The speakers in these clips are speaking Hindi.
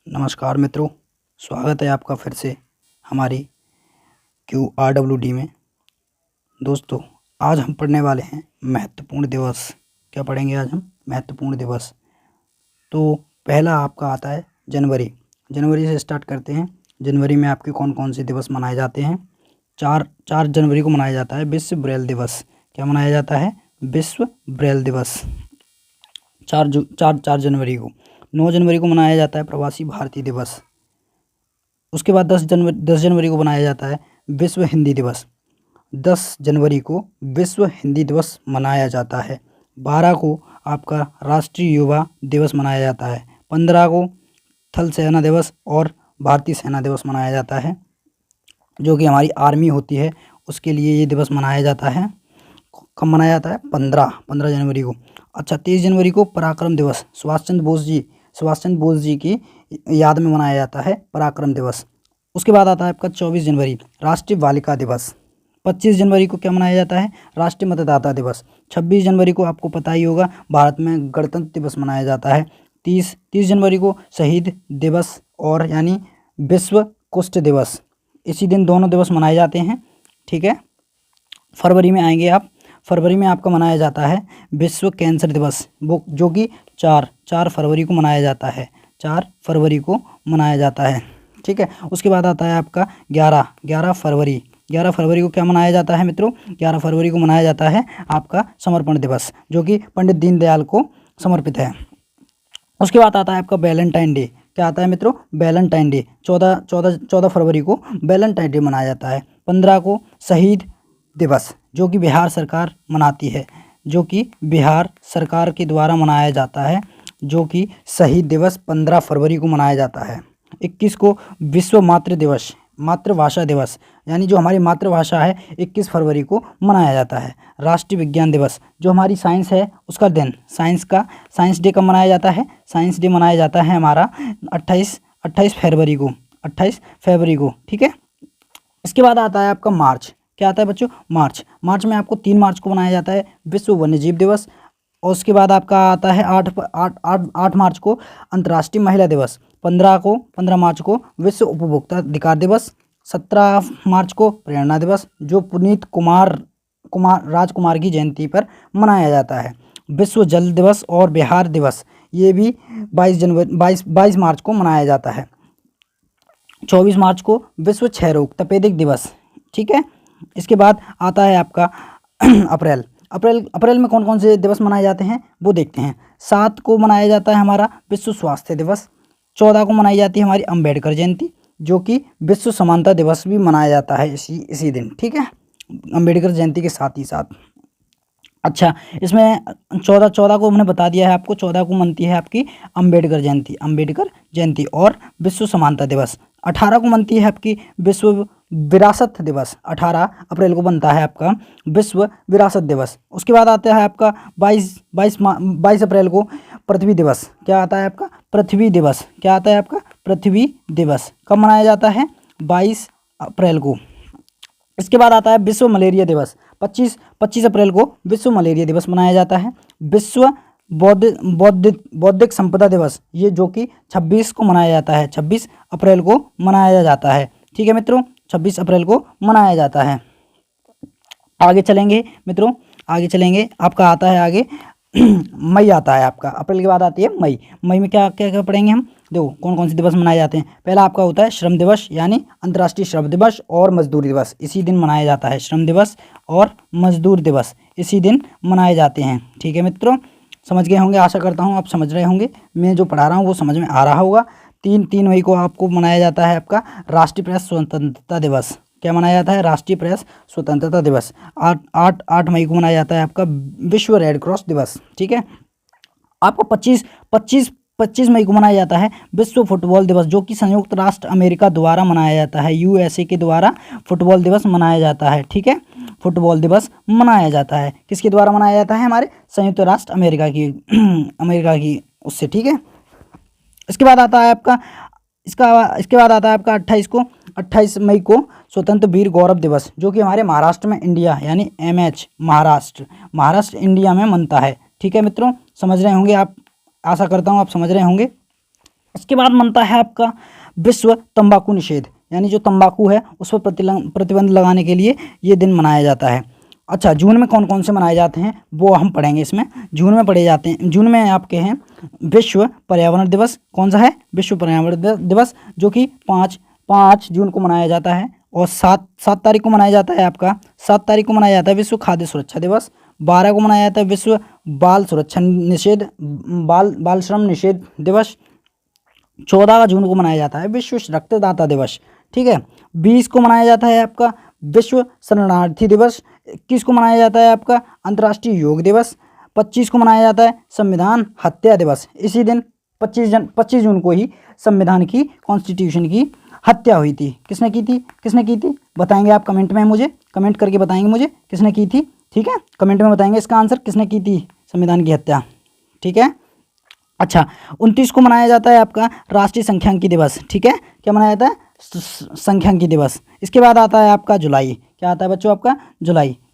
नमस्कार मित्रों, स्वागत है आपका फिर से हमारी QRWD में। दोस्तों, आज हम पढ़ने वाले हैं महत्वपूर्ण दिवस। क्या पढ़ेंगे आज हम? महत्वपूर्ण दिवस। तो पहला आपका आता है जनवरी। जनवरी से स्टार्ट करते हैं। जनवरी में आपके कौन कौन से दिवस मनाए जाते हैं? चार जनवरी को मनाया जाता है विश्व ब्रेल दिवस। क्या मनाया जाता है? विश्व ब्रेल दिवस। 4 जनवरी को। 9 जनवरी को मनाया जाता है प्रवासी भारतीय दिवस। उसके बाद 10 जनवरी को मनाया जाता है विश्व हिंदी दिवस। 10 जनवरी को विश्व हिंदी दिवस मनाया जाता है। 12 को आपका राष्ट्रीय युवा दिवस मनाया जाता है। 15 को थल सेना दिवस और भारतीय सेना दिवस मनाया जाता है, जो कि हमारी आर्मी होती है, उसके लिए ये दिवस मनाया जाता है। कब मनाया जाता है? 15 जनवरी को। अच्छा, 23 जनवरी को पराक्रम दिवस। सुभाष चंद्र बोस जी की याद में मनाया जाता है पराक्रम दिवस। उसके बाद आता है आपका 24 जनवरी राष्ट्रीय बालिका दिवस। 25 जनवरी को क्या मनाया जाता है? राष्ट्रीय मतदाता दिवस। 26 जनवरी को आपको पता ही होगा भारत में गणतंत्र दिवस मनाया जाता है। 30 जनवरी को शहीद दिवस और यानी विश्व कुष्ठ दिवस। इसी दिन दोनों दिवस मनाए जाते हैं। ठीक है। फरवरी में आएंगे आप। फरवरी में आपका मनाया जाता है विश्व कैंसर दिवस, वो जो कि 4 फरवरी को मनाया जाता है। 4 फरवरी को मनाया जाता है। ठीक है। उसके बाद आता है आपका 11 फरवरी। 11 फरवरी को क्या मनाया जाता है मित्रों? 11 फरवरी को मनाया जाता है आपका समर्पण दिवस, जो कि पंडित दीनदयाल को समर्पित है। उसके बाद आता है आपका वैलेंटाइन डे। क्या आता है मित्रों? Valentine day. 14 फरवरी को वैलेंटाइन डे मनाया जाता है। 15 को शहीद दिवस, जो कि बिहार सरकार मनाती है, जो कि बिहार सरकार के द्वारा मनाया जाता है, जो कि शहीद दिवस 15 फरवरी को मनाया जाता है। 21 को विश्व मातृभाषा दिवस, यानी जो हमारी मातृभाषा है, 21 फरवरी को मनाया जाता है। राष्ट्रीय विज्ञान दिवस, जो हमारी साइंस है उसका दिन, साइंस डे कब मनाया जाता है? साइंस डे मनाया जाता है हमारा 28 फरवरी को। 28 फरवरी को। ठीक है। इसके बाद आता है आपका मार्च। क्या आता है बच्चों? मार्च में आपको 3 मार्च को मनाया जाता है विश्व वन्यजीव दिवस। और उसके बाद आपका आता है 8 मार्च को अंतर्राष्ट्रीय महिला दिवस। 15 मार्च को विश्व उपभोक्ता अधिकार दिवस। 17 मार्च को प्रेरणा दिवस, जो पुनीत राजकुमार की जयंती पर मनाया जाता है। विश्व जल दिवस और बिहार दिवस, ये भी 22 मार्च को मनाया जाता है। 24 मार्च को विश्व क्षय रोग तपेदिक दिवस। ठीक है। इसके बाद आता है आपका अप्रैल में कौन कौन से दिवस मनाए जाते हैं वो देखते हैं। 7 को मनाया जाता है हमारा विश्व स्वास्थ्य दिवस। 14 को मनाई जाती है हमारी अंबेडकर जयंती, जो कि विश्व समानता दिवस भी मनाया जाता है इसी दिन। ठीक है, अंबेडकर जयंती के साथ ही साथ। अच्छा, इसमें 14 को हमने बता दिया है आपको। 14 को मनती है आपकी अंबेडकर जयंती और विश्व समानता दिवस। 18 को मनती है आपकी विश्व विरासत दिवस। 18 अप्रैल को बनता है आपका विश्व विरासत दिवस। उसके बाद आता है आपका 22 अप्रैल को पृथ्वी दिवस। क्या आता है आपका? पृथ्वी दिवस। क्या आता है आपका? पृथ्वी दिवस। कब मनाया जाता है? 22 अप्रैल को। इसके बाद आता है विश्व मलेरिया दिवस। 25 अप्रैल को विश्व मलेरिया दिवस मनाया जाता है। विश्व बौद्धिक संपदा दिवस, ये जो कि 26 को मनाया जाता है। 26 अप्रैल को मनाया जाता है। ठीक है मित्रों, 26 अप्रैल को मनाया जाता है। आगे चलेंगे मित्रों, आपका आता है आगे मई आता है आपका। अप्रैल के बाद आती है मई। मई में क्या क्या क्या पढ़ेंगे हम? देखो कौन कौन से दिवस मनाए जाते हैं। पहला आपका होता है श्रम दिवस, यानी अंतर्राष्ट्रीय श्रम दिवस और मजदूरी दिवस, इसी दिन मनाया जाता है। श्रम दिवस और मजदूर दिवस इसी दिन मनाए जाते हैं। ठीक है मित्रों, समझ गए होंगे, आशा करता हूँ आप समझ रहे होंगे। मैं जो पढ़ा रहा हूँ वो समझ में आ रहा होगा। 3 मई को आपको मनाया जाता है आपका राष्ट्रीय प्रेस स्वतंत्रता दिवस। क्या मनाया जाता है? राष्ट्रीय प्रेस स्वतंत्रता दिवस। 8 मई को मनाया जाता है आपका विश्व रेड क्रॉस दिवस। ठीक है। आपको 25 मई को मनाया जाता है विश्व फुटबॉल दिवस, जो कि संयुक्त राष्ट्र अमेरिका द्वारा मनाया जाता है। USA के द्वारा फुटबॉल दिवस मनाया जाता है। ठीक है, फुटबॉल दिवस मनाया जाता है। किसके द्वारा मनाया जाता है? हमारे संयुक्त राष्ट्र अमेरिका की उससे। ठीक है। इसके बाद आता है आपका 28 मई को स्वतंत्र वीर गौरव दिवस, जो कि हमारे महाराष्ट्र में इंडिया यानी MH महाराष्ट्र इंडिया में मनता है। ठीक है मित्रों, समझ रहे होंगे आप, आशा करता हूँ आप समझ रहे होंगे। इसके बाद बनता है आपका विश्व तंबाकू निषेध, यानी जो तंबाकू है उस पर प्रतिबंध लगाने के लिए ये दिन मनाया जाता है। अच्छा, जून में कौन कौन से मनाए जाते हैं वो हम पढ़ेंगे इसमें। जून में पढ़े जाते हैं, जून में आपके हैं विश्व पर्यावरण दिवस। कौन सा है? विश्व पर्यावरण दिवस, जो कि 5 जून को मनाया जाता है। और 7 तारीख को मनाया जाता है आपका 7 तारीख को मनाया जाता है विश्व खाद्य सुरक्षा दिवस। 12 को मनाया जाता है विश्व बाल सुरक्षा निषेध बाल श्रम निषेध दिवस। 14 जून को मनाया जाता है विश्व रक्तदाता दिवस। ठीक है। 20 को मनाया जाता है आपका विश्व शरणार्थी दिवस। 21 को मनाया जाता है आपका अंतर्राष्ट्रीय योग दिवस। 25 को मनाया जाता है संविधान हत्या दिवस। इसी दिन 25 जून को ही संविधान की, कॉन्स्टिट्यूशन की हत्या हुई थी। किसने की थी बताएंगे आप कमेंट में, मुझे कमेंट करके बताएंगे मुझे किसने की थी। ठीक है, कमेंट में बताएंगे इसका आंसर, किसने की थी संविधान की हत्या। ठीक है। अच्छा, 29 को मनाया जाता है आपका राष्ट्रीय संख्यांकी दिवस। ठीक है, क्या मनाया जाता है? संख्यांकी दिवस। इसके बाद आता है आपका जुलाई। क्या आता है बच्चों? आपका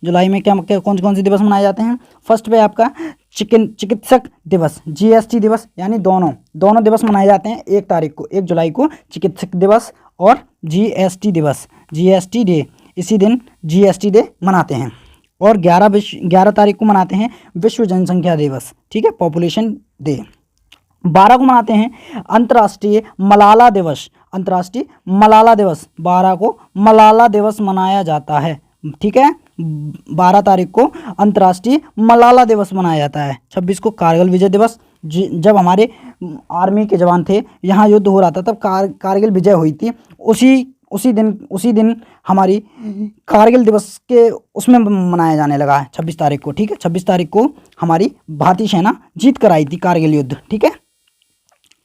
जुलाई में क्या कौन से दिवस मनाए जाते हैं? फर्स्ट पे आपका चिकित्सक दिवस, जीएसटी दिवस, यानी दोनों दिवस मनाए जाते हैं 1 जुलाई को चिकित्सक दिवस और जीएसटी दिवस, जीएसटी डे। इसी दिन जीएसटी डे मनाते हैं। और 11 तारीख को मनाते हैं विश्व जनसंख्या दिवस। ठीक है, पॉपुलेशन डे। 12 को मनाते हैं अंतर्राष्ट्रीय मलाला दिवस। 12 को मलाला दिवस मनाया जाता है। ठीक है, 12 तारीख को अंतर्राष्ट्रीय मलाला दिवस मनाया जाता है। 26 को कारगिल विजय दिवस। जब हमारे आर्मी के जवान थे, यहाँ युद्ध हो रहा था, तब कारगिल विजय हुई थी। उसी दिन हमारी कारगिल दिवस के उसमें मनाया जाने लगा है 26 तारीख को। ठीक है, 26 तारीख को हमारी भारतीय सेना जीत कर आई थी कारगिल युद्ध। ठीक है।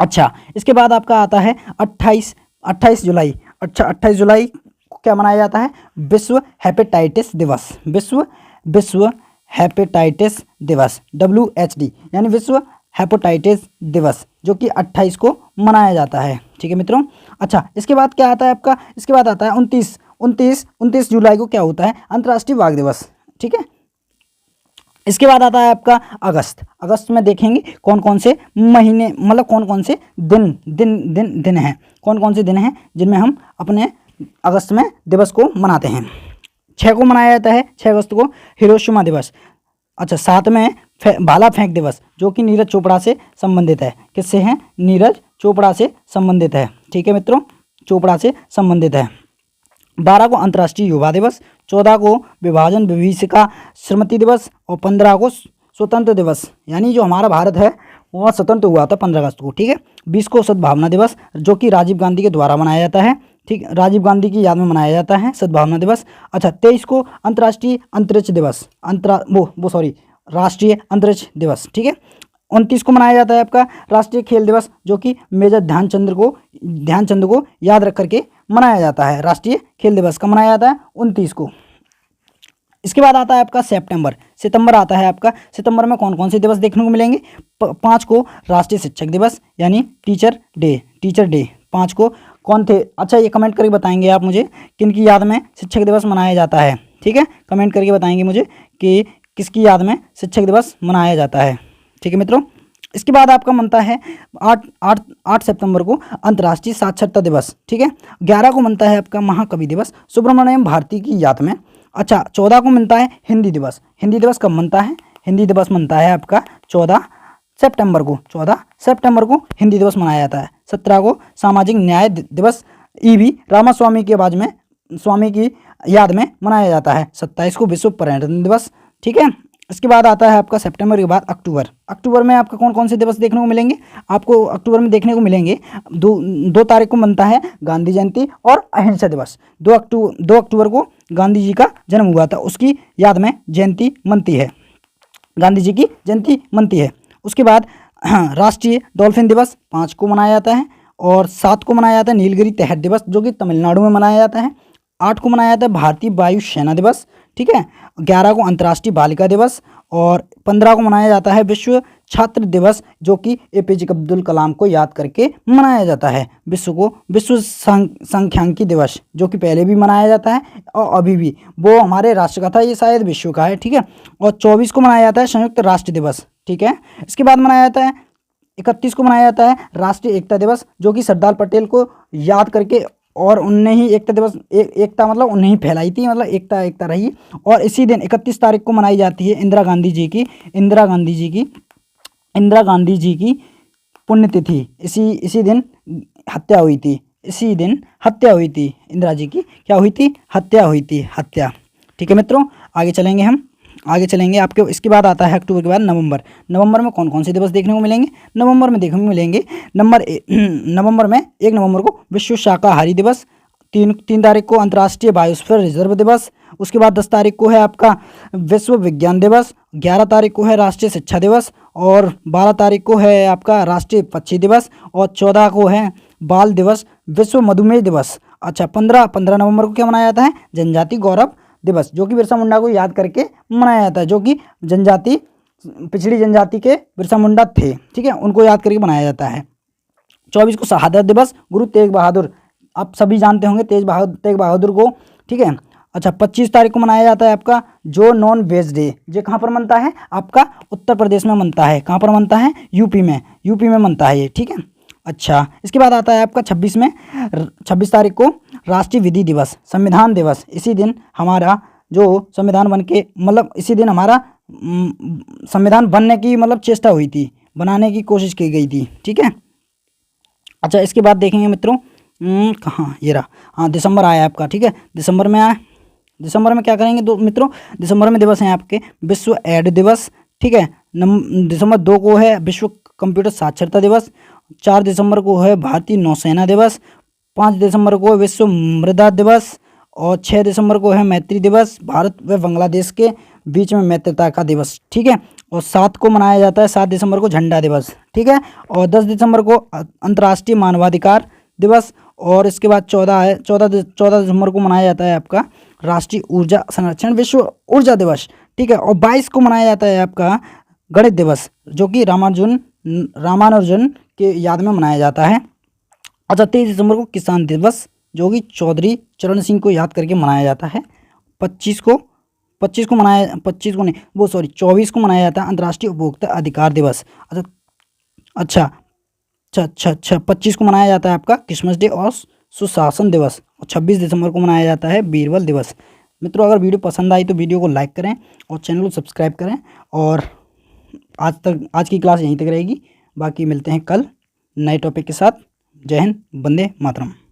अच्छा, इसके बाद आपका आता है 28 जुलाई। अच्छा, 28 जुलाई को क्या मनाया जाता है? विश्व हेपेटाइटिस दिवस। विश्व हेपेटाइटिस दिवस, WHD, यानी विश्व हेपेटाइटिस दिवस, जो कि 28 को मनाया जाता है। ठीक है मित्रों। अच्छा, इसके बाद क्या आता है आपका? इसके बाद आता है 29 जुलाई को क्या होता है? अंतर्राष्ट्रीय बाघ दिवस। ठीक है। इसके बाद आता है आपका अगस्त में देखेंगे कौन कौन से महीने, मतलब कौन कौन से दिन हैं, कौन कौन से दिन हैं जिनमें हम अपने अगस्त में दिवस को मनाते हैं। 6 को मनाया जाता है 6 अगस्त को हिरोशिमा दिवस। अच्छा, 7 में भाला फेंक दिवस, जो कि नीरज चोपड़ा से संबंधित है। किससे है? नीरज चोपड़ा से संबंधित है। ठीक है मित्रों, चोपड़ा से संबंधित है। 12 को अंतर्राष्ट्रीय युवा दिवस। 14 को विभाजन विभीषिका स्मृति दिवस। और 15 को स्वतंत्र दिवस, यानी जो हमारा भारत है वह स्वतंत्र हुआ था 15 अगस्त को। ठीक है। 20 को सद्भावना दिवस, जो कि राजीव गांधी के द्वारा मनाया जाता है। ठीक, राजीव गांधी की याद में मनाया जाता है सद्भावना दिवस। अच्छा, 23 को अंतर्राष्ट्रीय अंतरिक्ष दिवस, राष्ट्रीय अंतरिक्ष दिवस। ठीक है। 29 को मनाया जाता है आपका राष्ट्रीय खेल दिवस, जो कि मेजर ध्यानचंद को याद रख करके मनाया जाता है। राष्ट्रीय खेल दिवस कब मनाया जाता है? 29 को। इसके बाद आता है आपका सितंबर आता है आपका। सितंबर में कौन कौन से दिवस देखने को मिलेंगे? 5 को राष्ट्रीय शिक्षक दिवस, यानी टीचर डे। 5 को कौन थे? अच्छा, ये कमेंट करके बताएंगे आप मुझे किनकी याद में शिक्षक दिवस मनाया जाता है। ठीक है, कमेंट करके बताएंगे मुझे कि किसकी याद में शिक्षक दिवस मनाया जाता है। ठीक है मित्रों। इसके बाद आपका बनता है 8 सितंबर को अंतर्राष्ट्रीय साक्षरता दिवस। ठीक है। 11 को बनता है आपका महाकवि दिवस, सुब्रमण्यम भारती की याद में। अच्छा, 14 को बनता है हिंदी दिवस। हिंदी दिवस कब बनता है? हिंदी दिवस बनता है आपका 14 सितंबर को हिंदी दिवस मनाया जाता है। 17 को सामाजिक न्याय दिवस, EV रामास्वामी के आवाज में स्वामी की याद में मनाया जाता है। 27 को विश्व पर्यटन दिवस। ठीक है। इसके बाद आता है आपका सितंबर के बाद अक्टूबर में आपका कौन कौन से दिवस देखने को मिलेंगे? आपको अक्टूबर में देखने को मिलेंगे 2 तारीख को बनता है गांधी जयंती और अहिंसा दिवस। 2 अक्टूबर को गांधी जी का जन्म हुआ था, उसकी याद में जयंती मनती है, गांधी जी की जयंती मनती है। उसके बाद राष्ट्रीय डॉल्फिन दिवस 5 को मनाया जाता है। और 7 को मनाया जाता है नीलगिरी तहत दिवस, जो कि तमिलनाडु में मनाया जाता है। 8 को मनाया जाता है भारतीय वायु सेना दिवस। ठीक है। 11 को अंतर्राष्ट्रीय बालिका दिवस। और 15 को मनाया जाता है विश्व छात्र दिवस, जो कि APJ अब्दुल कलाम को याद करके मनाया जाता है। विश्व सांख्यिकी दिवस, जो कि पहले भी मनाया जाता है और अभी भी, वो हमारे राष्ट्र का था, ये शायद विश्व का है। ठीक है। और 24 को मनाया जाता है संयुक्त राष्ट्र दिवस। ठीक है। इसके बाद मनाया जाता है 31 को मनाया जाता है राष्ट्रीय एकता दिवस, जो कि सरदार पटेल को याद करके और उनने ही एकता दिवस एकता मतलब उन्हें ही फैलाई थी, मतलब एकता एकता रही। और इसी दिन 31 तारीख को मनाई जाती है इंदिरा गांधी जी की पुण्यतिथि। इसी दिन हत्या हुई थी, इंदिरा जी की क्या हुई थी, हत्या हुई थी, हत्या। ठीक है मित्रों, आगे चलेंगे आपके। इसके बाद आता है अक्टूबर के बाद नवंबर में कौन कौन से दिवस देखने को मिलेंगे। नवंबर में देखने को मिलेंगे नवंबर में 1 नवंबर को विश्व शाकाहारी दिवस, 3 तारीख को अंतर्राष्ट्रीय बायोस्फीयर रिजर्व दिवस, उसके बाद 10 तारीख को है आपका विश्व विज्ञान दिवस, 11 तारीख को है राष्ट्रीय शिक्षा दिवस, और 12 तारीख को है आपका राष्ट्रीय पक्षी दिवस, और 14 को है बाल दिवस, विश्व मधुमेह दिवस। अच्छा, 15 नवंबर को क्या मनाया जाता है, जनजाति गौरव दिवस, जो कि बिरसा मुंडा को याद करके मनाया जाता है, जो कि पिछड़ी जनजाति के बिरसा मुंडा थे, ठीक है, उनको याद करके मनाया जाता है। 24 को शहादत दिवस, गुरु तेग बहादुर, आप सभी जानते होंगे तेग बहादुर को, ठीक है। अच्छा, 25 तारीख को मनाया जाता है आपका जो नॉन वेज डे। ये कहाँ पर मनता है, आपका उत्तर प्रदेश में मनता है। कहाँ पर मनता है, यूपी में मनता है ये, ठीक है। अच्छा, इसके बाद आता है आपका 26 तारीख को राष्ट्रीय विधि दिवस, संविधान दिवस। इसी दिन हमारा जो संविधान बन के मतलब इसी दिन हमारा संविधान बनने की मतलब चेष्टा हुई थी, बनाने की कोशिश की गई थी, ठीक है। अच्छा, इसके बाद देखेंगे मित्रों, कहाँ ये रहा, हाँ दिसंबर आया आपका, ठीक है। दिसंबर में क्या करेंगे मित्रों, दिसंबर में दिवस हैं आपके विश्व एड दिवस, ठीक है। दिसंबर 2 को है विश्व कंप्यूटर साक्षरता दिवस, 4 दिसंबर को है भारतीय नौसेना दिवस, 5 दिसंबर को विश्व मृदा दिवस, और 6 दिसंबर को है मैत्री दिवस, भारत व बांग्लादेश के बीच में मैत्रिता का दिवस, ठीक है। और 7 को मनाया जाता है 7 दिसंबर को झंडा दिवस, ठीक है। और 10 दिसंबर को अंतर्राष्ट्रीय मानवाधिकार दिवस, और इसके बाद 14 दिसंबर को मनाया जाता है आपका राष्ट्रीय ऊर्जा संरक्षण विश्व ऊर्जा दिवस, ठीक है। और 22 को मनाया जाता है आपका गणित दिवस, जो कि रामानुजन के याद में मनाया जाता है। अच्छा, 23 दिसंबर को किसान दिवस, जो कि चौधरी चरण सिंह को याद करके मनाया जाता है। 24 को मनाया जाता है अंतर्राष्ट्रीय उपभोक्ता अधिकार दिवस। अच्छा, 25 को मनाया जाता है आपका क्रिसमस डे और सुशासन दिवस, और 26 दिसंबर को मनाया जाता है बीरबल दिवस। मित्रों, अगर वीडियो पसंद आई तो वीडियो को लाइक करें और चैनल को सब्सक्राइब करें। और आज की क्लास यहीं तक रहेगी, बाकी मिलते हैं कल नए टॉपिक के साथ। जय हिंद, वंदे मातरम।